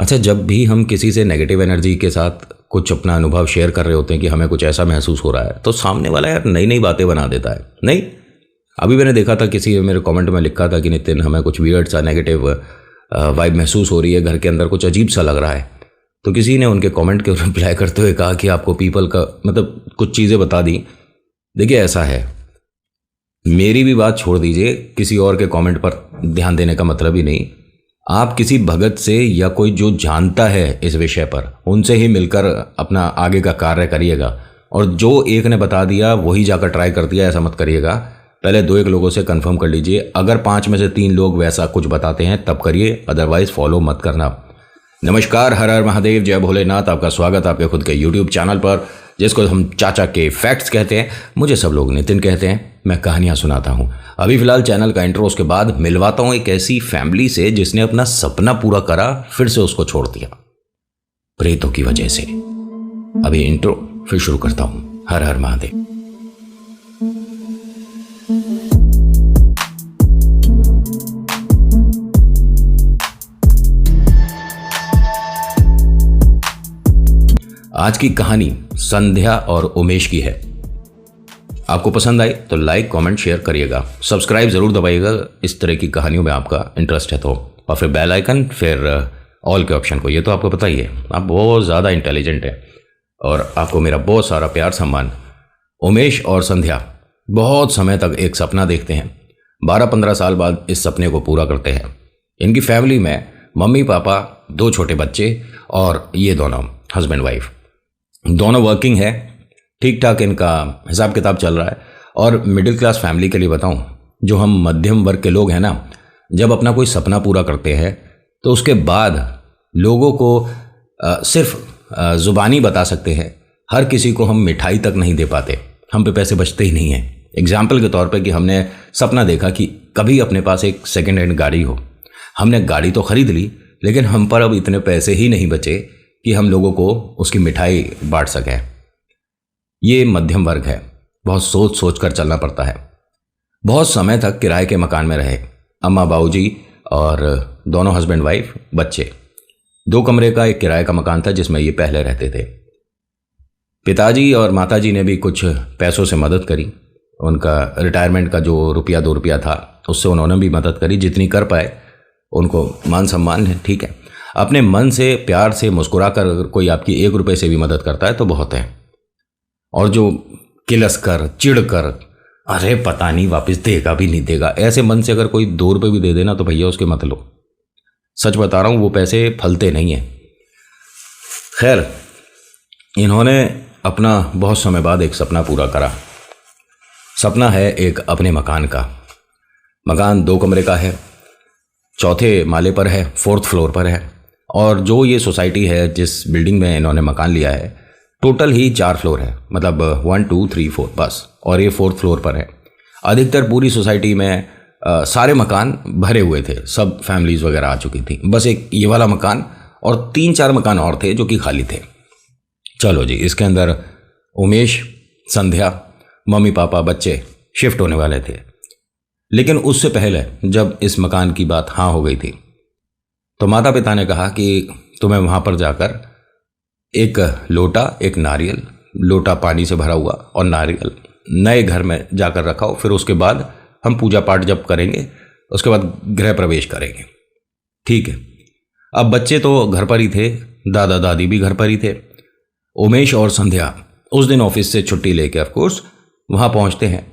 अच्छा, जब भी हम किसी से नेगेटिव एनर्जी के साथ कुछ अपना अनुभव शेयर कर रहे होते हैं कि हमें कुछ ऐसा महसूस हो रहा है, तो सामने वाला यार नई नई बातें बना देता है। नहीं, अभी मैंने देखा था किसी मेरे कमेंट में लिखा था कि नितिन हमें कुछ वियर्ड सा नेगेटिव वाइब महसूस हो रही है, घर के अंदर कुछ अजीब सा लग रहा है। तो किसी ने उनके कमेंट के रिप्लाई करते हुए कहा कि आपको पीपल का मतलब कुछ चीज़ें बता दी। देखिए ऐसा है, मेरी भी बात छोड़ दीजिए, किसी और के कमेंट पर ध्यान देने का मतलब ही नहीं। आप किसी भगत से या कोई जो जानता है इस विषय पर, उनसे ही मिलकर अपना आगे का कार्य करिएगा। और जो एक ने बता दिया वही जाकर ट्राई कर दिया, ऐसा मत करिएगा। पहले 2-1 लोगों से कंफर्म कर लीजिए। अगर 5 में से 3 लोग वैसा कुछ बताते हैं तब करिए, अदरवाइज फॉलो मत करना। नमस्कार, हर हर महादेव, जय भोलेनाथ। आपका स्वागत आपके खुद के यूट्यूब चैनल पर, जिसको हम चाचा के फैक्ट्स कहते हैं। मुझे सब लोग नितिन कहते हैं। मैं कहानियां सुनाता हूं। अभी फिलहाल चैनल का इंट्रो, उसके बाद मिलवाता हूं एक ऐसी फैमिली से जिसने अपना सपना पूरा करा, फिर से उसको छोड़ दिया प्रेतों की वजह से। अभी इंट्रो, फिर शुरू करता हूं। हर हर महादेव। आज की कहानी संध्या और उमेश की है। आपको पसंद आई तो लाइक, कमेंट, शेयर करिएगा। सब्सक्राइब जरूर दबाइएगा इस तरह की कहानियों में आपका इंटरेस्ट है तो। और फिर बेल आइकन, फिर ऑल के ऑप्शन को। ये तो आपको पता ही है, आप बहुत ज़्यादा इंटेलिजेंट हैं और आपको मेरा बहुत सारा प्यार सम्मान। उमेश और संध्या बहुत समय तक एक सपना देखते हैं। 12-15 साल बाद इस सपने को पूरा करते हैं। इनकी फैमिली में मम्मी पापा, 2 छोटे बच्चे और ये दोनों हस्बैंड वाइफ, दोनों वर्किंग है। ठीक ठाक इनका हिसाब किताब चल रहा है। और मिडिल क्लास फैमिली के लिए बताऊं, जो हम मध्यम वर्ग के लोग हैं ना, जब अपना कोई सपना पूरा करते हैं तो उसके बाद लोगों को सिर्फ ज़ुबानी बता सकते हैं। हर किसी को हम मिठाई तक नहीं दे पाते, हम पे पैसे बचते ही नहीं हैं। एग्जाम्पल के तौर पे कि हमने सपना देखा कि कभी अपने पास एक सेकेंड हैंड गाड़ी हो। हमने गाड़ी तो खरीद ली, लेकिन हम पर अब इतने पैसे ही नहीं बचे कि हम लोगों को उसकी मिठाई बांट सकें। ये मध्यम वर्ग है। बहुत सोच सोच कर चलना पड़ता है। बहुत समय तक किराए के मकान में रहे। अम्मा बाबूजी और दोनों हस्बैंड वाइफ, बच्चे। 2 कमरे का एक किराए का मकान था जिसमें ये पहले रहते थे। पिताजी और माताजी ने भी कुछ पैसों से मदद करी। उनका रिटायरमेंट का जो ₹1-2 रुपया था उससे उन्होंने भी मदद करी, जितनी कर पाए। उनको मान सम्मान है, ठीक है। अपने मन से, प्यार से, मुस्कुरा कर अगर कोई आपकी 1 रुपये से भी मदद करता है तो बहुत है। और जो किलस कर, चिढ़ कर, अरे पता नहीं वापस देगा भी नहीं देगा, ऐसे मन से अगर कोई 2 रुपये भी दे देना तो भैया उसके मत लो। सच बता रहा हूँ, वो पैसे फलते नहीं हैं। खैर, इन्होंने अपना बहुत समय बाद एक सपना पूरा करा। सपना है एक अपने मकान का। मकान 2 कमरे का है, 4थे माले पर है, 4th फ्लोर पर है। और जो ये सोसाइटी है, जिस बिल्डिंग में इन्होंने मकान लिया है, टोटल ही 4 फ्लोर है। मतलब 1, 2, 3, 4 बस। और ये 4th फ्लोर पर है। अधिकतर पूरी सोसाइटी में सारे मकान भरे हुए थे, सब फैमिलीज वगैरह आ चुकी थी। बस एक ये वाला मकान और 3-4 मकान और थे जो कि खाली थे। चलो जी, इसके अंदर उमेश, संध्या, मम्मी पापा, बच्चे शिफ्ट होने वाले थे। लेकिन उससे पहले जब इस मकान की बात हाँ हो गई थी तो माता पिता ने कहा कि तुम्हें वहाँ पर जाकर एक लोटा, एक नारियल, लोटा पानी से भरा हुआ और नारियल नए घर में जाकर रखाओ। फिर उसके बाद हम पूजा पाठ जब करेंगे उसके बाद गृह प्रवेश करेंगे। ठीक है। अब बच्चे तो घर पर ही थे, दादा दादी भी घर पर ही थे। उमेश और संध्या उस दिन ऑफिस से छुट्टी लेके ऑफकोर्स वहाँ पहुँचते हैं।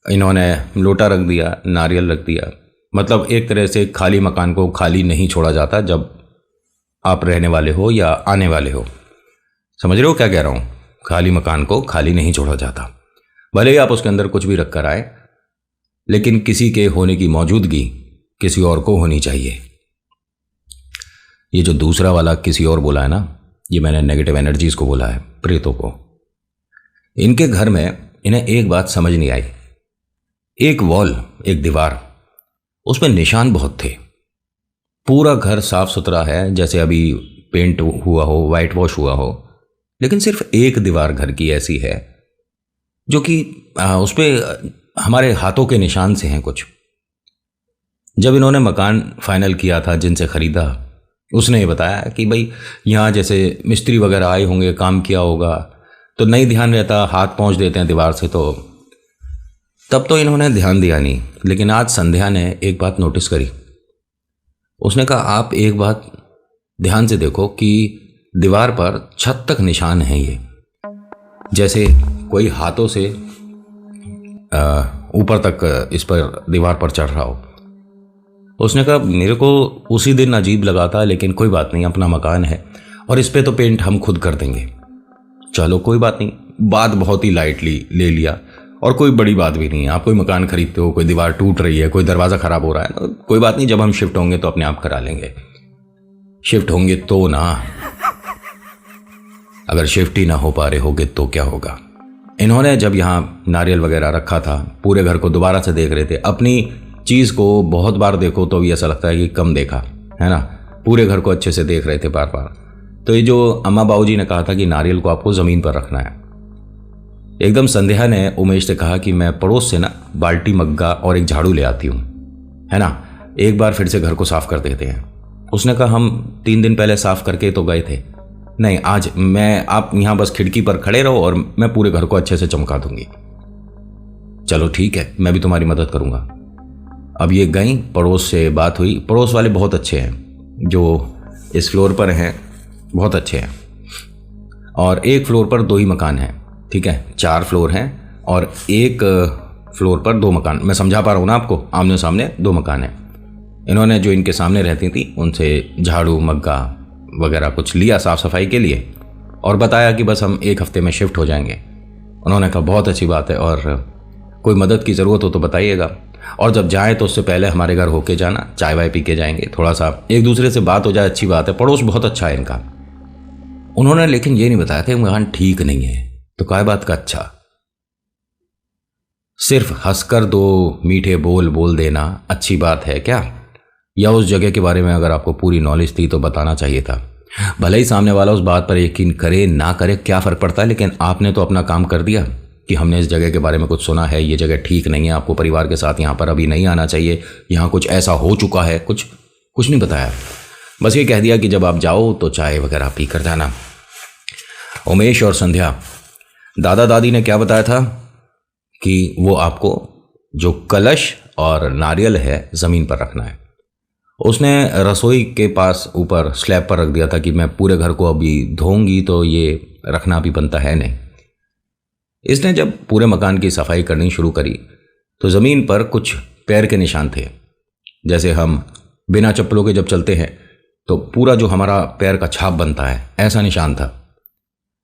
इन्होंने लोटा रख दिया, नारियल रख दिया। मतलब एक तरह से खाली मकान को खाली नहीं छोड़ा जाता जब आप रहने वाले हो या आने वाले हो। समझ रहे हो क्या कह रहा हूँ? खाली मकान को खाली नहीं छोड़ा जाता। भले ही आप उसके अंदर कुछ भी रख कर आए, लेकिन किसी के होने की मौजूदगी किसी और को होनी चाहिए। ये जो दूसरा वाला किसी और बोला है ना, ये मैंने नेगेटिव एनर्जीज को बोला है, प्रेतों को। इनके घर में इन्हें एक बात समझ नहीं आई। एक वॉल, एक दीवार, उसमें निशान बहुत थे। पूरा घर साफ सुथरा है, जैसे अभी पेंट हुआ हो, वाइट वॉश हुआ हो, लेकिन सिर्फ एक दीवार घर की ऐसी है जो कि उस पर हमारे हाथों के निशान से हैं कुछ। जब इन्होंने मकान फाइनल किया था, जिनसे ख़रीदा, उसने ये बताया कि भाई यहाँ जैसे मिस्त्री वगैरह आए होंगे, काम किया होगा, तो नहीं ध्यान रहता, हाथ पहुँच देते हैं दीवार से, तो तब तो इन्होंने ध्यान दिया नहीं। लेकिन आज संध्या ने एक बात नोटिस करी। उसने कहा आप एक बात ध्यान से देखो कि दीवार पर छत तक निशान है, ये जैसे कोई हाथों से ऊपर तक इस पर दीवार पर चढ़ रहा हो। उसने कहा मेरे को उसी दिन अजीब लगा था, लेकिन कोई बात नहीं, अपना मकान है और इस पे तो पेंट हम खुद कर देंगे, चलो कोई बात नहीं। बात बहुत ही लाइटली ले लिया और कोई बड़ी बात भी नहीं है। आप कोई मकान खरीदते हो, कोई दीवार टूट रही है, कोई दरवाज़ा ख़राब हो रहा है, तो कोई बात नहीं, जब हम शिफ्ट होंगे तो अपने आप करा लेंगे। शिफ्ट होंगे तो ना, अगर शिफ्ट ही ना हो पा रहे होगे तो क्या होगा। इन्होंने जब यहाँ नारियल वगैरह रखा था, पूरे घर को दोबारा से देख रहे थे। अपनी चीज़ को बहुत बार देखो तो भी ऐसा लगता है कि कम देखा है ना। पूरे घर को अच्छे से देख रहे थे बार बार। तो ये जो अम्मा बाबूजी ने कहा था कि नारियल को आपको ज़मीन पर रखना है, एकदम संध्या ने उमेश से कहा कि मैं पड़ोस से ना बाल्टी, मग्गा और एक झाड़ू ले आती हूँ, है ना, एक बार फिर से घर को साफ कर देते हैं। उसने कहा हम 3 दिन पहले साफ करके तो गए थे, नहीं आज आप यहाँ बस खिड़की पर खड़े रहो और मैं पूरे घर को अच्छे से चमका दूंगी। चलो ठीक है, मैं भी तुम्हारी मदद करूँगा। अब ये गई, पड़ोस से बात हुई। पड़ोस वाले बहुत अच्छे हैं, जो इस फ्लोर पर हैं बहुत अच्छे हैं। और एक फ्लोर पर 2 ही मकान हैं, ठीक है, 4 फ्लोर हैं और एक फ्लोर पर 2 मकान। मैं समझा पा रहा हूँ ना आपको, आमने सामने 2 मकान हैं। इन्होंने जो इनके सामने रहती थी उनसे झाड़ू, मग्गा वगैरह कुछ लिया साफ़ सफाई के लिए और बताया कि बस हम 1 हफ्ते में शिफ्ट हो जाएंगे। उन्होंने कहा बहुत अच्छी बात है और कोई मदद की ज़रूरत हो तो बताइएगा, और जब जाएं तो उससे पहले हमारे घर होके जाना, चाय वाय पी के जाएंगे, थोड़ा सा एक दूसरे से बात हो जाए, अच्छी बात है। पड़ोस बहुत अच्छा है इनका। उन्होंने लेकिन ये नहीं बताया था मकान ठीक नहीं है, तो काय बात का अच्छा, सिर्फ हंसकर 2 मीठे बोल बोल देना अच्छी बात है क्या? या उस जगह के बारे में अगर आपको पूरी नॉलेज थी तो बताना चाहिए था। भले ही सामने वाला उस बात पर यकीन करे ना करे, क्या फ़र्क पड़ता है, लेकिन आपने तो अपना काम कर दिया कि हमने इस जगह के बारे में कुछ सुना है, ये जगह ठीक नहीं है, आपको परिवार के साथ यहाँ पर अभी नहीं आना चाहिए, यहाँ कुछ ऐसा हो चुका है, कुछ नहीं बताया। बस ये कह दिया कि जब आप जाओ तो चाय वगैरह पी कर जाना। उमेश और संध्या, दादा दादी ने क्या बताया था कि वो आपको जो कलश और नारियल है ज़मीन पर रखना है। उसने रसोई के पास ऊपर स्लैब पर रख दिया था कि मैं पूरे घर को अभी धोऊंगी तो ये रखना भी बनता है नहीं। इसने जब पूरे मकान की सफाई करनी शुरू करी तो ज़मीन पर कुछ पैर के निशान थे, जैसे हम बिना चप्पलों के जब चलते हैं तो पूरा जो हमारा पैर का छाप बनता है, ऐसा निशान था।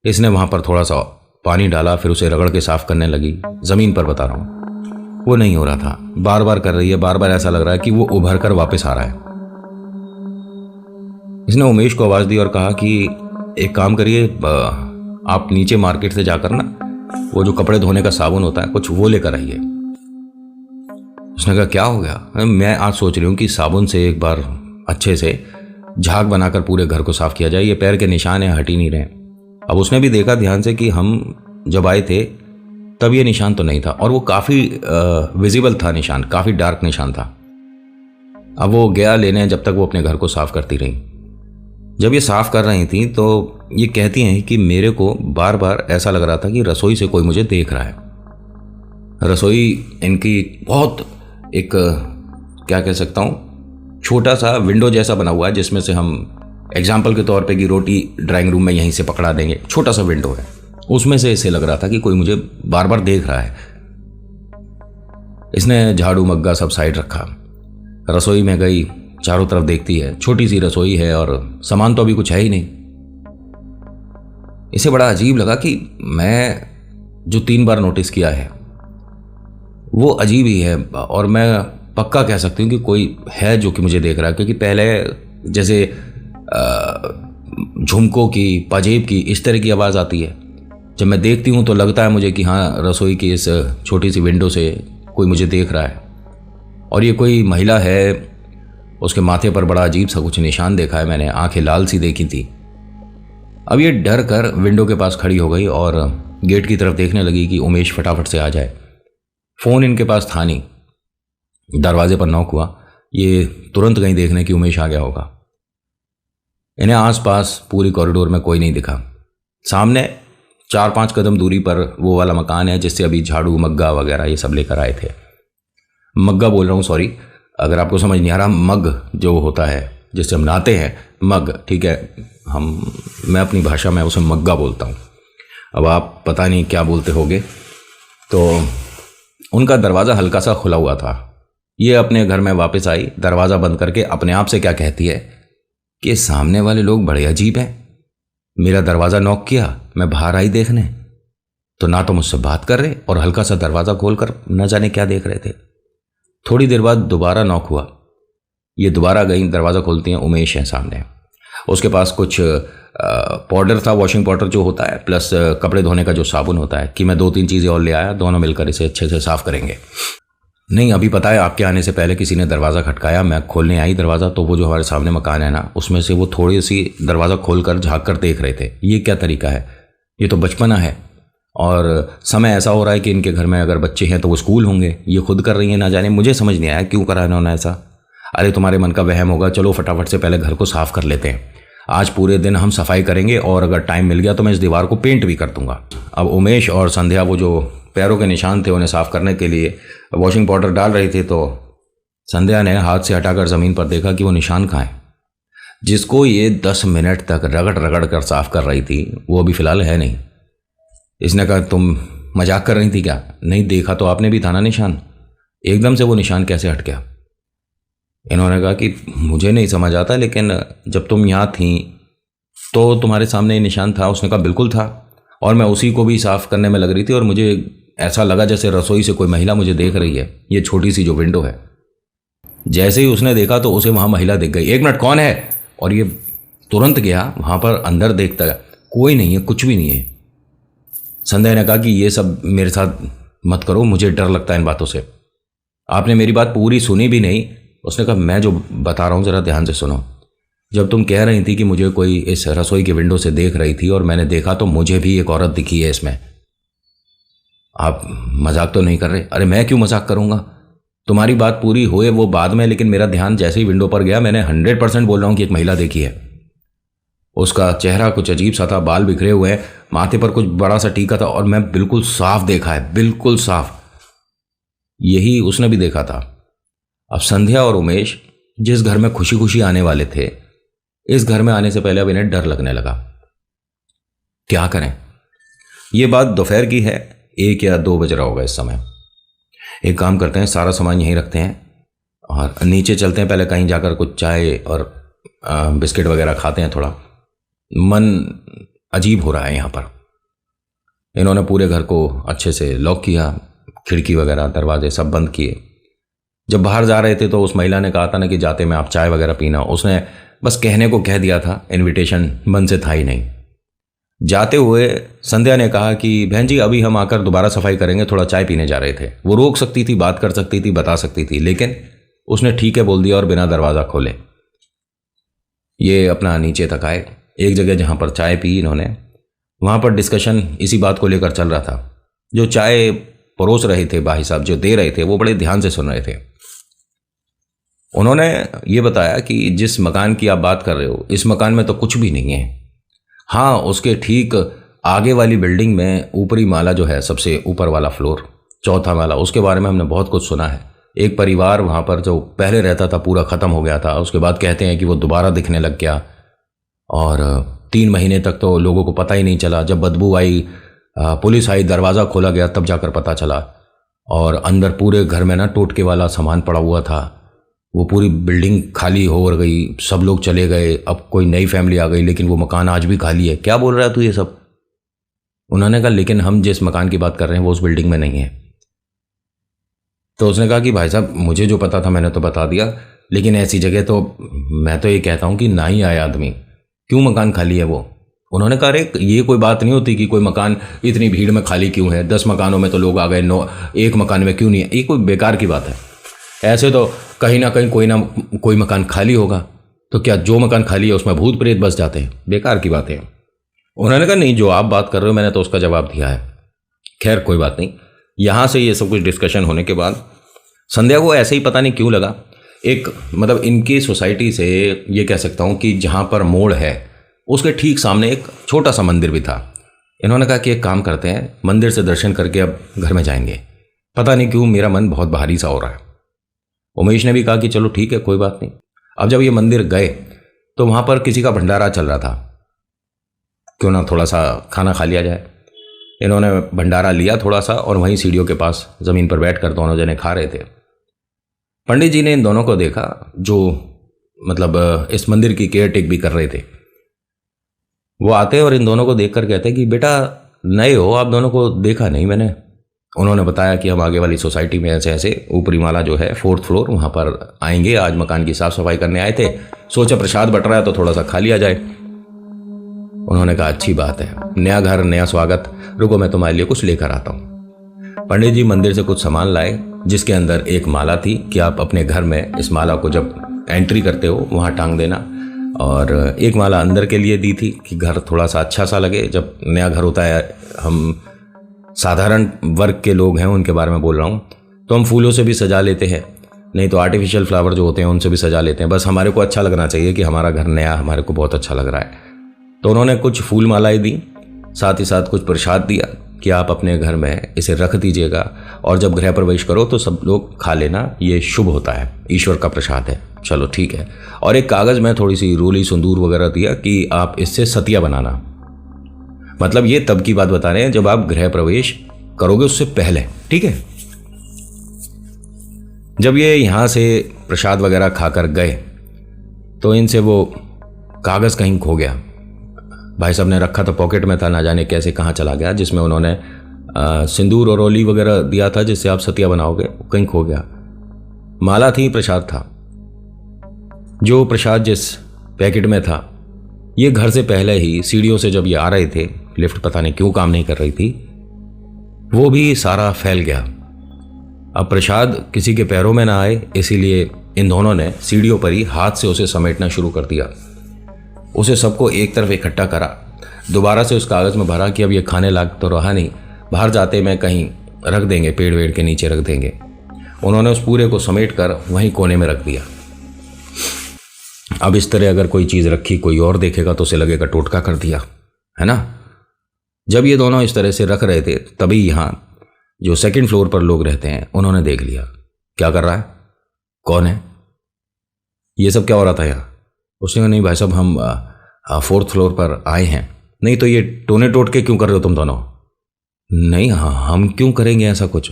इसने वहाँ पर थोड़ा सा पानी डाला, फिर उसे रगड़ के साफ करने लगी। ज़मीन पर बता रहा हूँ, वो नहीं हो रहा था, बार बार कर रही है, बार बार ऐसा लग रहा है कि वो उभर कर वापस आ रहा है। इसने उमेश को आवाज़ दी और कहा कि एक काम करिए, आप नीचे मार्केट से जाकर ना वो जो कपड़े धोने का साबुन होता है कुछ वो लेकर आइए। उसने कहा क्या हो गया? मैं आज सोच रही हूँ कि साबुन से एक बार अच्छे से झाग बनाकर पूरे घर को साफ किया जाए, ये पैर के निशान है, हट ही नहीं रहे। अब उसने भी देखा ध्यान से कि हम जब आए थे तब ये निशान तो नहीं था, और वो काफ़ी विजिबल था निशान, काफ़ी डार्क निशान था। अब वो गया लेने, जब तक वो अपने घर को साफ करती रही। जब ये साफ कर रही थी तो ये कहती हैं कि मेरे को बार बार ऐसा लग रहा था कि रसोई से कोई मुझे देख रहा है। रसोई इनकी बहुत एक क्या कह सकता हूँ, छोटा सा विंडो जैसा बना हुआ है, जिसमें से हम एग्जाम्पल के तौर पे कि रोटी ड्राइंग रूम में यहीं से पकड़ा देंगे, छोटा सा विंडो है, उसमें से इसे लग रहा था कि कोई मुझे बार बार देख रहा है। इसने झाड़ू मग्गा सब साइड रखा, रसोई में गई, चारों तरफ देखती है, छोटी सी रसोई है और सामान तो अभी कुछ है ही नहीं। इसे बड़ा अजीब लगा कि मैं जो 3 बार नोटिस किया है वो अजीब ही है, और मैं पक्का कह सकती हूँ कि कोई है जो कि मुझे देख रहा है, क्योंकि पहले जैसे झुमकों की, पाजेब की, इस तरह की आवाज़ आती है। जब मैं देखती हूँ तो लगता है मुझे कि हाँ, रसोई की इस छोटी सी विंडो से कोई मुझे देख रहा है, और ये कोई महिला है। उसके माथे पर बड़ा अजीब सा कुछ निशान देखा है मैंने, आंखें लाल सी देखी थी। अब ये डर कर विंडो के पास खड़ी हो गई और गेट की तरफ देखने लगी कि उमेश फटाफट से आ जाए। फ़ोन इनके पास था नहीं, दरवाजे पर नॉक हुआ, ये तुरंत कहीं देखने कि उमेश आ गया होगा। इन्हें आसपास पूरी कॉरिडोर में कोई नहीं दिखा। सामने 4-5 कदम दूरी पर वो वाला मकान है जिससे अभी झाड़ू मग्गा वगैरह ये सब लेकर आए थे। मग्गा बोल रहा हूँ, सॉरी, अगर आपको समझ नहीं आ रहा, मग जो होता है जिससे हम नहाते हैं, मग, ठीक है, मैं अपनी भाषा में उसे मग्गा बोलता हूँ। अब आप पता नहीं क्या बोलते होगे। तो उनका दरवाज़ा हल्का सा खुला हुआ था। ये अपने घर में वापस आई, दरवाज़ा बंद करके अपने आप से क्या कहती है कि सामने वाले लोग बड़े अजीब हैं। मेरा दरवाज़ा नॉक किया, मैं बाहर आई देखने, तो ना तो मुझसे बात कर रहे और हल्का सा दरवाज़ा खोलकर न जाने क्या देख रहे थे। थोड़ी देर बाद दोबारा नॉक हुआ। ये दोबारा गई, दरवाज़ा खोलती हैं, उमेश है सामने। उसके पास कुछ पाउडर था, वॉशिंग पाउडर जो होता है, प्लस कपड़े धोने का जो साबुन होता है, कि मैं 2-3 चीज़ें और ले आया, दोनों मिलकर इसे अच्छे से साफ़ करेंगे। नहीं, अभी पता है आपके आने से पहले किसी ने दरवाज़ा खटकाया, मैं खोलने आई दरवाज़ा, तो वो जो हमारे सामने मकान है ना, उसमें से वो थोड़ी सी दरवाज़ा खोलकर झाँक कर देख रहे थे। ये क्या तरीका है? ये तो बचपना है। और समय ऐसा हो रहा है कि इनके घर में अगर बच्चे हैं तो वो स्कूल होंगे, ये खुद कर रही हैं, ना जाने। मुझे समझ नहीं आया क्यों करा इन्होंने ऐसा। अरे तुम्हारे मन का वहम होगा, चलो फटाफट से पहले घर को साफ़ कर लेते हैं, आज पूरे दिन हम सफाई करेंगे और अगर टाइम मिल गया तो मैं इस दीवार को पेंट भी कर दूंगा। अब उमेश और संध्या वो जो पैरों के निशान थे उन्हें साफ़ करने के लिए वॉशिंग पाउडर डाल रही थी, तो संध्या ने हाथ से हटाकर ज़मीन पर देखा कि वो निशान कहाँ है, जिसको ये 10 मिनट तक रगड़ रगड़ कर साफ़ कर रही थी, वो अभी फ़िलहाल है नहीं। इसने कहा, तुम मजाक कर रही थी क्या? नहीं, देखा तो आपने भी था ना निशान, एकदम से वो निशान कैसे हट गया? इन्होंने कहा कि मुझे नहीं समझ आता, लेकिन जब तुम यहाँ थी तो तुम्हारे सामने ये निशान था। उसने कहा बिल्कुल था, और मैं उसी को भी साफ़ करने में लग रही थी और मुझे ऐसा लगा जैसे रसोई से कोई महिला मुझे देख रही है, ये छोटी सी जो विंडो है। जैसे ही उसने देखा तो उसे वहाँ महिला दिख गई। 1 मिनट, कौन है? और ये तुरंत गया वहाँ पर, अंदर देखता है, कोई नहीं है, कुछ भी नहीं है। संध्या ने कहा कि ये सब मेरे साथ मत करो, मुझे डर लगता है इन बातों से। आपने मेरी बात पूरी सुनी भी नहीं। उसने कहा, मैं जो बता रहा हूँ ज़रा ध्यान से सुनो। जब तुम कह रही थी कि मुझे कोई इस रसोई की विंडो से देख रही थी और मैंने देखा, तो मुझे भी एक औरत दिखी है इसमें। आप मजाक तो नहीं कर रहे? अरे मैं क्यों मजाक करूँगा, तुम्हारी बात पूरी हुए वो बाद में, लेकिन मेरा ध्यान जैसे ही विंडो पर गया, मैंने 100% बोल रहा हूँ कि एक महिला देखी है। उसका चेहरा कुछ अजीब सा था, बाल बिखरे हुए हैं, माथे पर कुछ बड़ा सा टीका था, और मैं बिल्कुल साफ देखा है, बिल्कुल साफ। यही उसने भी देखा था। अब संध्या और उमेश जिस घर में खुशी खुशी आने वाले थे, इस घर में आने से पहले अब इन्हें डर लगने लगा। क्या करें? ये बात दोपहर की है, 1 या 2 बज रहा होगा इस समय। एक काम करते हैं, सारा सामान यहीं रखते हैं और नीचे चलते हैं, पहले कहीं जाकर कुछ चाय और बिस्किट वगैरह खाते हैं। थोड़ा मन अजीब हो रहा है यहाँ पर। इन्होंने पूरे घर को अच्छे से लॉक किया, खिड़की वगैरह दरवाजे सब बंद किए। जब बाहर जा रहे थे तो उस महिला ने कहा था ना कि जाते में आप चाय वगैरह पीना, उसने बस कहने को कह दिया था, इनविटेशन मन से था ही नहीं। जाते हुए संध्या ने कहा कि बहन जी अभी हम आकर दोबारा सफाई करेंगे, थोड़ा चाय पीने जा रहे थे। वो रोक सकती थी, बात कर सकती थी, बता सकती थी, लेकिन उसने ठीक है बोल दिया और बिना दरवाज़ा खोले ये अपना नीचे तक आए। एक जगह जहाँ पर चाय पी इन्होंने, वहाँ पर डिस्कशन इसी बात को लेकर चल रहा था। जो चाय परोस रहे थे भाई साहब, जो दे रहे थे, वो बड़े ध्यान से सुन रहे थे। उन्होंने ये बताया कि जिस मकान की आप बात कर रहे हो, इस मकान में तो कुछ भी नहीं है। हाँ, उसके ठीक आगे वाली बिल्डिंग में ऊपरी माला जो है, सबसे ऊपर वाला फ्लोर, चौथा माला, उसके बारे में हमने बहुत कुछ सुना है। एक परिवार वहाँ पर जो पहले रहता था पूरा ख़त्म हो गया था, उसके बाद कहते हैं कि वो दोबारा दिखने लग गया और 3 महीने तक तो लोगों को पता ही नहीं चला। जब बदबू आई, पुलिस आई, दरवाज़ा खोला गया, तब जाकर पता चला। और अंदर पूरे घर में ना टोटके वाला सामान पड़ा हुआ था। वो पूरी बिल्डिंग खाली हो गई, सब लोग चले गए, अब कोई नई फैमिली आ गई, लेकिन वो मकान आज भी खाली है। क्या बोल रहा है तू ये सब? उन्होंने कहा लेकिन हम जिस मकान की बात कर रहे हैं वो उस बिल्डिंग में नहीं है। तो उसने कहा कि भाई साहब मुझे जो पता था मैंने तो बता दिया, लेकिन ऐसी जगह तो मैं तो ये कहता हूँ कि ना ही आए आदमी, क्यों मकान खाली है वो? उन्होंने कहा अरे ये कोई बात नहीं होती कि कोई मकान इतनी भीड़ में खाली क्यों है, 10 मकानों में तो लोग आ गए, 9 एक मकान में क्यों नहीं है? ये कोई बेकार की बात है। ऐसे तो कहीं ना कहीं कोई ना कोई मकान खाली होगा, तो क्या जो मकान खाली है उसमें भूत प्रेत बस जाते हैं? बेकार की बात है। उन्होंने कहा नहीं, जो आप बात कर रहे हो मैंने तो उसका जवाब दिया है। खैर कोई बात नहीं। यहाँ से ये सब कुछ डिस्कशन होने के बाद संध्या को ऐसे ही पता नहीं क्यों लगा एक मतलब इनकी सोसाइटी से ये कह सकता हूँ कि जहाँ पर मोड़ है उसके ठीक सामने एक छोटा सा मंदिर भी था। इन्होंने कहा कि एक काम करते हैं, मंदिर से दर्शन करके अब घर में जाएंगे। पता नहीं क्यों मेरा मन बहुत भारी सा हो रहा है। उमेश ने भी कहा कि चलो ठीक है, कोई बात नहीं। अब जब ये मंदिर गए तो वहाँ पर किसी का भंडारा चल रहा था, क्यों ना थोड़ा सा खाना खा लिया जाए। इन्होंने भंडारा लिया थोड़ा सा और वहीं सीढ़ियों के पास ज़मीन पर बैठकर दोनों जने खा रहे थे। पंडित जी ने इन दोनों को देखा, जो मतलब इस मंदिर की केयर टेक भी कर रहे थे। वो आते और इन दोनों को देखकर कहते कि बेटा नए हो, आप दोनों को देखा नहीं मैंने। उन्होंने बताया कि हम आगे वाली सोसाइटी में ऐसे ऐसे ऊपरी माला जो है 4th फ्लोर, वहाँ पर आएंगे, आज मकान की साफ सफाई करने आए थे, सोचा प्रसाद बट रहा है तो थोड़ा सा खा लिया जाए। उन्होंने कहा अच्छी बात है, नया घर नया स्वागत, रुको मैं तुम्हारे लिए कुछ लेकर आता हूँ। पंडित जी मंदिर से कुछ सामान लाए जिसके अंदर एक माला थी कि आप अपने घर में इस माला को जब एंट्री करते हो वहाँ टांग देना, और एक माला अंदर के लिए दी थी कि घर थोड़ा सा अच्छा सा लगे। जब नया घर होता है, हम साधारण वर्ग के लोग हैं उनके बारे में बोल रहा हूँ, तो हम फूलों से भी सजा लेते हैं, नहीं तो आर्टिफिशियल फ्लावर जो होते हैं उनसे भी सजा लेते हैं। बस हमारे को अच्छा लगना चाहिए कि हमारा घर नया, हमारे को बहुत अच्छा लग रहा है। तो उन्होंने कुछ फूल मालाएं दी, साथ ही साथ कुछ प्रसाद दिया कि आप अपने घर में इसे रख दीजिएगा और जब गृह प्रवेश करो तो सब लोग खा लेना, ये शुभ होता है, ईश्वर का प्रसाद है। चलो ठीक है। और एक कागज़ में थोड़ी सी रोली सिंदूर वगैरह दिया कि आप इससे सतिया बनाना। मतलब ये तब की बात बता रहे हैं जब आप गृह प्रवेश करोगे उससे पहले, ठीक है। जब ये यहाँ से प्रसाद वगैरह खाकर गए तो इनसे वो कागज़ कहीं खो गया। भाई साहब ने रखा तो पॉकेट में था, ना जाने कैसे कहाँ चला गया, जिसमें उन्होंने सिंदूर और रोली वगैरह दिया था जिससे आप सतिया बनाओगे, कहीं खो गया। माला थी, प्रसाद था। जो प्रसाद जिस पैकेट में था, ये घर से पहले ही सीढ़ियों से जब ये आ रहे थे, लिफ्ट पता नहीं क्यों काम नहीं कर रही थी, वो भी सारा फैल गया। अब प्रसाद किसी के पैरों में ना आए, इसीलिए इन दोनों ने सीढ़ियों पर ही हाथ से उसे समेटना शुरू कर दिया। उसे सबको एक तरफ इकट्ठा करा, दोबारा से उस कागज़ में भरा कि अब ये खाने लायक तो रहा नहीं, बाहर जाते में कहीं रख देंगे, पेड़ वेड़ के नीचे रख देंगे। उन्होंने उस पूरे को समेट कर वहीं कोने में रख दिया। अब इस तरह अगर कोई चीज़ रखी कोई और देखेगा तो उसे लगेगा टोटका कर दिया, है ना। जब ये दोनों इस तरह से रख रहे थे तभी यहाँ जो 2nd फ्लोर पर लोग रहते हैं उन्होंने देख लिया। क्या कर रहा है, कौन है, ये सब क्या हो रहा था यहाँ। उसने कहा नहीं भाई साहब, हम 4th फ्लोर पर आए हैं। नहीं तो ये टोने टोटके क्यों कर रहे हो तुम दोनों। नहीं, हाँ हम क्यों करेंगे ऐसा कुछ।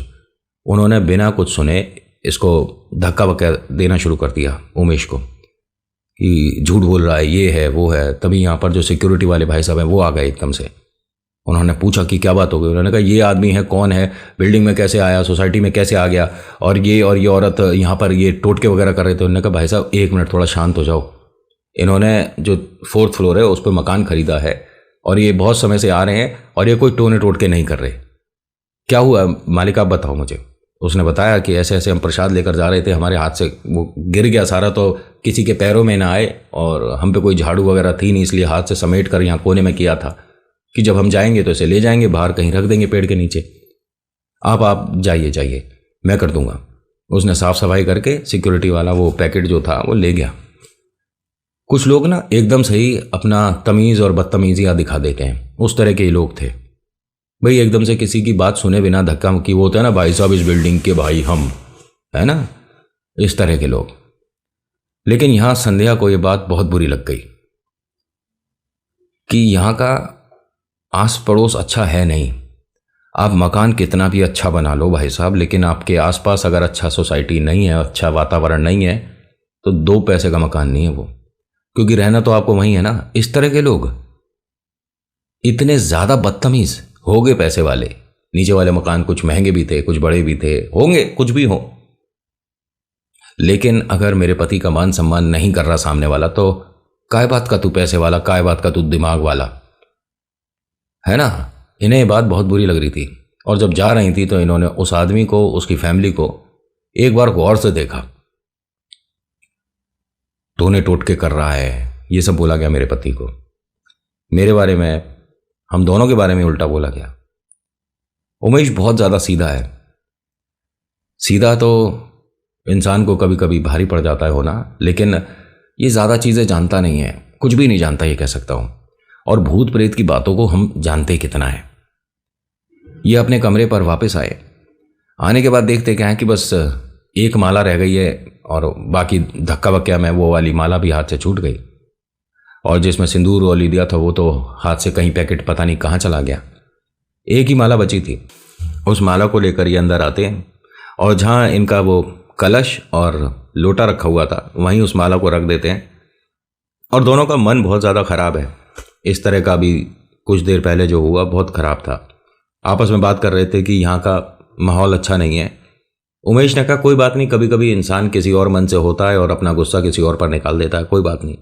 उन्होंने बिना कुछ सुने इसको धक्का वक्का देना शुरू कर दिया उमेश को कि झूठ बोल रहा है, ये है वो है। तभी यहाँ पर जो सिक्योरिटी वाले भाई साहब हैं वो आ गए एकदम से। उन्होंने पूछा कि क्या बात हो गई। उन्होंने कहा ये आदमी है, कौन है, बिल्डिंग में कैसे आया, सोसाइटी में कैसे आ गया, और ये औरत यहाँ पर ये टोटके वगैरह कर रहे थे। उन्होंने कहा भाई साहब 1 मिनट थोड़ा शांत हो जाओ। इन्होंने जो 4th फ्लोर है उस पर मकान खरीदा है और ये बहुत समय से आ रहे हैं और ये कोई टोने टोटके नहीं कर रहे। क्या हुआ मालिक, आप बताओ मुझे। उसने बताया कि ऐसे ऐसे हम प्रसाद लेकर जा रहे थे, हमारे हाथ से वो गिर गया सारा, तो किसी के पैरों में ना आए और हम पे कोई झाड़ू वगैरह थी नहीं, इसलिए हाथ से समेट कर यहाँ कोने में किया था कि जब हम जाएंगे तो इसे ले जाएंगे, बाहर कहीं रख देंगे पेड़ के नीचे। आप जाइए, मैं कर दूंगा। उसने साफ सफाई करके सिक्योरिटी वाला वो पैकेट जो था वो ले गया। कुछ लोग ना एकदम से ही अपना तमीज़ और बदतमीजियाँ दिखा देते हैं, उस तरह के लोग थे भाई। एकदम से किसी की बात सुने बिना धक्का मुक्की, वो होता है ना भाई साहब इस बिल्डिंग के भाई हम, है ना, इस तरह के लोग। लेकिन यहां संध्या को ये बात बहुत बुरी लग गई कि यहाँ का आस पड़ोस अच्छा है नहीं। आप मकान कितना भी अच्छा बना लो भाई साहब, लेकिन आपके आसपास अगर अच्छा सोसाइटी नहीं है, अच्छा वातावरण नहीं है, तो 2 पैसे का मकान नहीं है वो, क्योंकि रहना तो आपको वहीं है ना। इस तरह के लोग इतने ज़्यादा बदतमीज़ हो गए, पैसे वाले। नीचे वाले मकान कुछ महंगे भी थे, कुछ बड़े भी थे, होंगे कुछ भी हो, लेकिन अगर मेरे पति का मान सम्मान नहीं कर रहा सामने वाला, तो काय बात का तू पैसे वाला, काय बात का तू दिमाग वाला, है ना। इन्हें ये बात बहुत बुरी लग रही थी और जब जा रही थी तो इन्होंने उस आदमी को, उसकी फैमिली को एक बार गौर से देखा। टोने टोटके कर रहा है, ये सब बोला गया मेरे पति को। मेरे बारे में, हम दोनों के बारे में उल्टा बोला गया। उमेश बहुत ज़्यादा सीधा है। सीधा तो इंसान को कभी कभी भारी पड़ जाता है होना, लेकिन ये ज़्यादा चीज़ें जानता नहीं है, कुछ भी नहीं जानता ये कह सकता हूँ। और भूत प्रेत की बातों को हम जानते कितना है। ये अपने कमरे पर वापस आए। आने के बाद देखते क्या है कि बस एक माला रह गई है और बाकी धक्का वक्का में वो वाली माला भी हाथ से छूट गई, और जिसमें सिंदूर वाली दिया था वो तो हाथ से कहीं पैकेट पता नहीं कहाँ चला गया। एक ही माला बची थी। उस माला को लेकर ये अंदर आते हैं और जहाँ इनका वो कलश और लोटा रखा हुआ था वहीं उस माला को रख देते हैं। और दोनों का मन बहुत ज़्यादा ख़राब है। इस तरह का भी कुछ देर पहले जो हुआ बहुत ख़राब था। आपस में बात कर रहे थे कि यहाँ का माहौल अच्छा नहीं है। उमेश ने कहा कोई बात नहीं, कभी कभी इंसान किसी और मन से होता है और अपना गुस्सा किसी और पर निकाल देता है, कोई बात नहीं।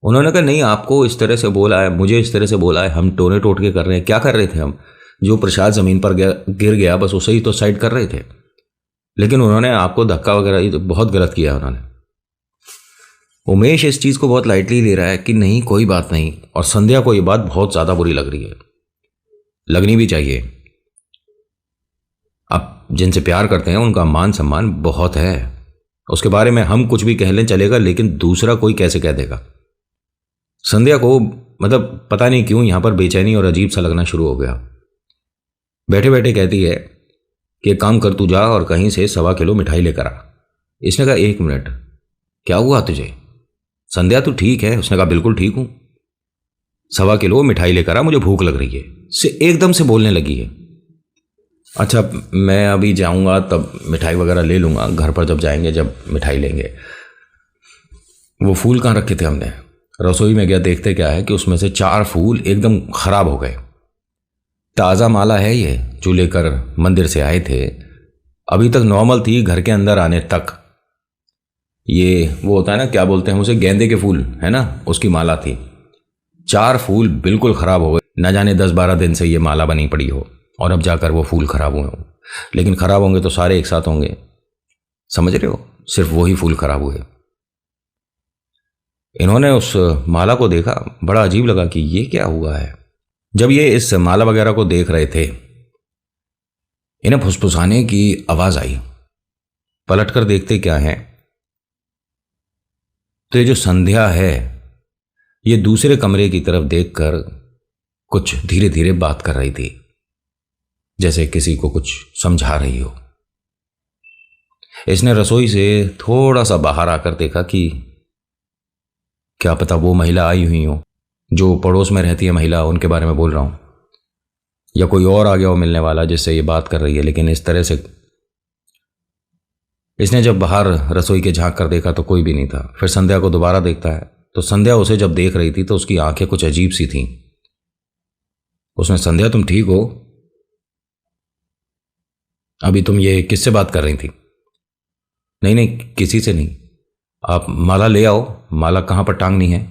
उन्होंने कहा नहीं, आपको इस तरह से बोला है, मुझे इस तरह से बोला है, हम टोने टोटके कर रहे हैं। क्या कर रहे थे हम? जो प्रसाद ज़मीन पर गिर गया बस उसे ही तो साइड कर रहे थे। लेकिन उन्होंने आपको धक्का वगैरह ही तो बहुत गलत किया उन्होंने। उमेश इस चीज़ को बहुत लाइटली ले रहा है कि नहीं कोई बात नहीं, और संध्या को ये बात बहुत ज़्यादा बुरी लग रही है, लगनी भी चाहिए। आप जिनसे प्यार करते हैं उनका मान सम्मान बहुत है, उसके बारे में हम कुछ भी कह लें चलेगा, लेकिन दूसरा कोई कैसे कह देगा। संध्या को मतलब पता नहीं क्यों यहाँ पर बेचैनी और अजीब सा लगना शुरू हो गया। बैठे बैठे कहती है कि एक काम कर, तू जा और कहीं से 1.25 किलो मिठाई लेकर आ। इसने कहा 1 मिनट, क्या हुआ तुझे? संध्या तू ठीक है? उसने कहा बिल्कुल ठीक हूँ। 1.25 किलो मिठाई लेकर आ, मुझे भूख लग रही है। से एकदम से बोलने लगी है। अच्छा मैं अभी जाऊँगा तब मिठाई वगैरह ले लूँगा, घर पर जब जाएंगे जब मिठाई लेंगे। वो फूल कहाँ रखे थे हमने? रसोई में गया, देखते क्या है कि उसमें से 4 फूल एकदम खराब हो गए। ताज़ा माला है ये जो लेकर मंदिर से आए थे, अभी तक नॉर्मल थी घर के अंदर आने तक। ये वो होता है ना, क्या बोलते हैं उसे, गेंदे के फूल है ना, उसकी माला थी। 4 फूल बिल्कुल ख़राब हो गए। न जाने 10-12 दिन से ये माला बनी पड़ी हो और अब जाकर वो फूल खराब हुए हों। लेकिन खराब होंगे तो सारे एक साथ होंगे, समझ रहे हो? सिर्फ वही फूल खराब हुए। इन्होंने उस माला को देखा, बड़ा अजीब लगा कि ये क्या हुआ है। जब ये इस माला वगैरह को देख रहे थे, इन्हें फुसफुसाने की आवाज आई। पलटकर देखते क्या है तो ये जो संध्या है ये दूसरे कमरे की तरफ देखकर कुछ धीरे धीरे बात कर रही थी, जैसे किसी को कुछ समझा रही हो। इसने रसोई से थोड़ा सा बाहर आकर देखा कि क्या पता वो महिला आई हुई हो, जो पड़ोस में रहती है महिला, उनके बारे में बोल रहा हूं, या कोई और आ गया हो मिलने वाला जिससे ये बात कर रही है। लेकिन इस तरह से इसने जब बाहर रसोई के झांक कर देखा तो कोई भी नहीं था। फिर संध्या को दोबारा देखता है तो संध्या उसे जब देख रही थी तो उसकी आंखें कुछ अजीब सी थीं। उसने, संध्या तुम ठीक हो? अभी तुम ये किससे बात कर रही थी? नहीं नहीं किसी से नहीं। आप माला ले आओ, माला कहाँ पर टांगनी है?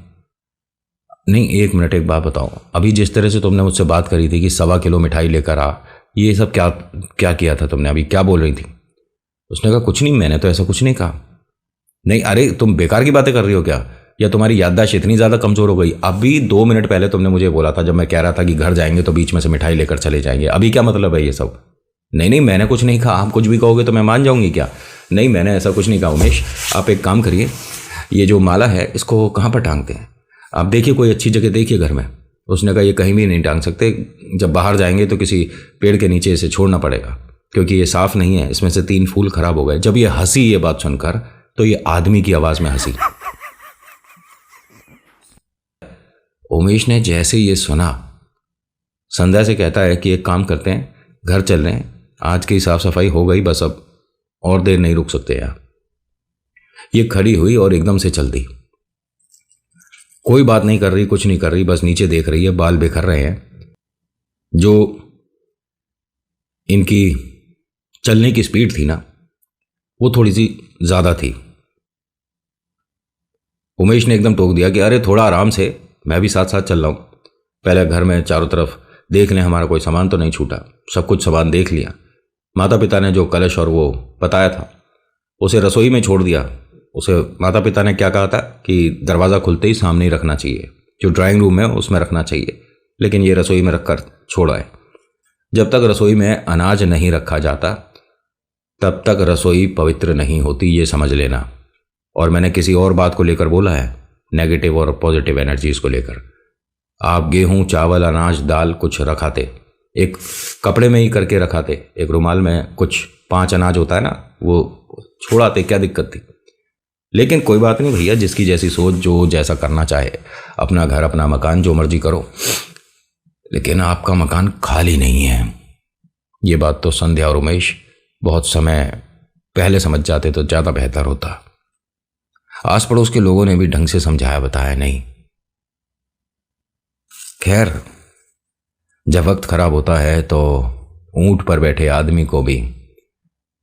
नहीं 1 मिनट, एक बात बताओ, अभी जिस तरह से तुमने मुझसे बात करी थी कि 1.25 किलो मिठाई लेकर आ, ये सब क्या क्या किया था तुमने? अभी क्या बोल रही थी? उसने कहा कुछ नहीं, मैंने तो ऐसा कुछ नहीं कहा। नहीं अरे तुम बेकार की बातें कर रही हो क्या, या तुम्हारी याददाश्त इतनी ज़्यादा कमज़ोर हो गई? अभी 2 मिनट पहले तुमने मुझे बोला था जब मैं कह रहा था कि घर जाएंगे तो बीच में से मिठाई लेकर चले जाएंगे। अभी क्या मतलब है ये सब? नहीं नहीं मैंने कुछ नहीं कहा। आप कुछ भी कहोगे तो मैं मान जाऊंगी क्या? नहीं मैंने ऐसा कुछ नहीं कहा। उमेश आप एक काम करिए, ये जो माला है इसको कहाँ पर टांगते हैं? आप देखिए कोई अच्छी जगह देखिए घर में। उसने कहा ये कहीं भी नहीं टांग सकते, जब बाहर जाएंगे तो किसी पेड़ के नीचे इसे छोड़ना पड़ेगा, क्योंकि ये साफ़ नहीं है, इसमें से 3 फूल खराब हो गए। जब ये हंसी ये बात सुनकर तो ये आदमी की आवाज़ में हंसी। उमेश ने जैसे ये सुना, संध्या से कहता है कि एक काम करते हैं, घर चल रहे हैं, आज की साफ सफाई हो गई, बस अब और देर नहीं रुक सकते यार। ये खड़ी हुई और एकदम से चल दी। कोई बात नहीं कर रही, कुछ नहीं कर रही, बस नीचे देख रही है। बाल बिखर रहे हैं। जो इनकी चलने की स्पीड थी ना वो थोड़ी सी ज़्यादा थी। उमेश ने एकदम टोक दिया कि अरे थोड़ा आराम से, मैं भी साथ साथ चल रहा हूँ। पहले घर में चारों तरफ देख लें हमारा कोई सामान तो नहीं छूटा। सब कुछ सामान देख लिया। माता पिता ने जो कलश और वो बताया था उसे रसोई में छोड़ दिया। उसे माता पिता ने क्या कहा था कि दरवाज़ा खुलते ही सामने ही रखना चाहिए, जो ड्राइंग रूम है उसमें रखना चाहिए, लेकिन ये रसोई में रख कर छोड़ा है। जब तक रसोई में अनाज नहीं रखा जाता तब तक रसोई पवित्र नहीं होती, ये समझ लेना। और मैंने किसी और बात को लेकर बोला है, नेगेटिव और पॉजिटिव एनर्जीज को लेकर। आप गेहूं, चावल, अनाज, दाल कुछ रखाते, एक कपड़े में ही करके रखाते, एक रुमाल में कुछ 5 अनाज होता है ना, वो छोड़ाते, क्या दिक्कत थी। लेकिन कोई बात नहीं भैया, जिसकी जैसी सोच, जो जैसा करना चाहे, अपना घर, अपना मकान, जो मर्जी करो। लेकिन आपका मकान खाली नहीं है, ये बात तो संध्या और उमेश बहुत समय पहले समझ जाते तो ज़्यादा बेहतर होता। आस पड़ोस के लोगों ने भी ढंग से समझाया बताया नहीं। खैर, जब वक्त खराब होता है तो ऊंट पर बैठे आदमी को भी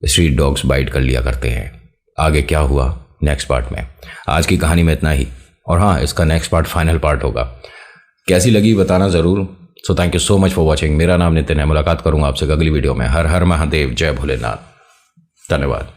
स्ट्रीट डॉग्स बाइट कर लिया करते हैं। आगे क्या हुआ नेक्स्ट पार्ट में। आज की कहानी में इतना ही, और हाँ, इसका नेक्स्ट पार्ट फाइनल पार्ट होगा। कैसी लगी बताना ज़रूर। So thank you so much for watching. मेरा नाम नितिन है। मुलाकात करूंगा आपसे अगली वीडियो में। हर हर महादेव, जय भोलेनाथ। धन्यवाद।